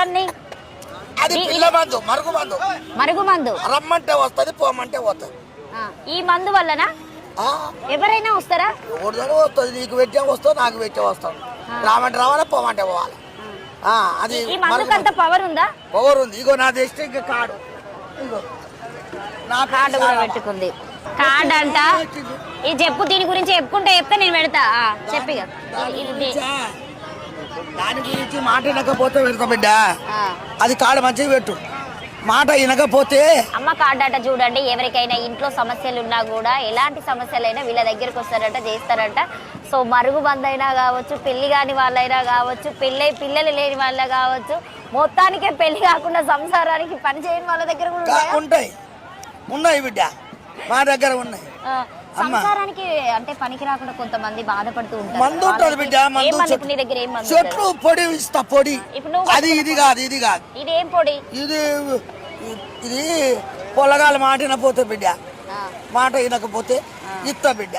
దాన్ని? అది పిల్ల మందు, మరుగు మందు. మరుగు మందు రమ్మంటే వస్తుంది, పోమంటే పోతుంది. ఈ మందు వల్లనా ఎవరైనా వస్తారా? ఎవరిదో వస్తుంది. నీకు పెట్టే వస్తావు, నాకు పెట్టే వస్తావు. రామంటే రావాలా, పోమంటే పోవాలి. అది ఈ మందుకు అంత పవర్ ఉందా? పవర్ ఉంది. ఇగో నా దృష్టి ఇంకా కాడు, ఇగో నా కార్డు కూడా పెట్టుకుంది. కార్డు అంట. ఇది చెప్పు, దీని గురించి చెప్తే నేను పెడతా. చెప్పిగా దాని గురించి మాట వినకపోతే పెడతా బిడ్డ. అది కాడు మంచిగా పెట్టు, మాట వినకపోతే. అమ్మ కార్డు అంట. చూడండి, ఎవరికైనా ఇంట్లో సమస్యలు ఉన్నా కూడా ఎలాంటి సమస్యలైనా వీళ్ళ దగ్గరకు వస్తారంట, చేస్తారంట. సో మరుగు బంద్ అయినా కావచ్చు, పెళ్లి కాని వాళ్ళైనా కావచ్చు, పిల్లలు లేని వాళ్ళ కావచ్చు, మొత్తానికే పెళ్లి కాకుండా సంసారానికి పని చేయని వాళ్ళ దగ్గర కూడా ఉన్నాయి బిడ్డ, మా దగ్గర ఉన్నాయి. సంసారానికి అంటే పనికి రాకుండా కొంతమంది బాధపడుతూ ఉంటారు. మందు ఉంటుంది బిడ్డ, నీ దగ్గర ఏం మందు? చెట్లు పొడి ఇస్తా, పొడి. అది ఇది కాదు, ఇది కాదు. ఇది ఏం పొడి? ఇది పొలగాలు మాట వినపోతే బిడ్డ, మాట వినకపోతే ఇస్తా బిడ్డ.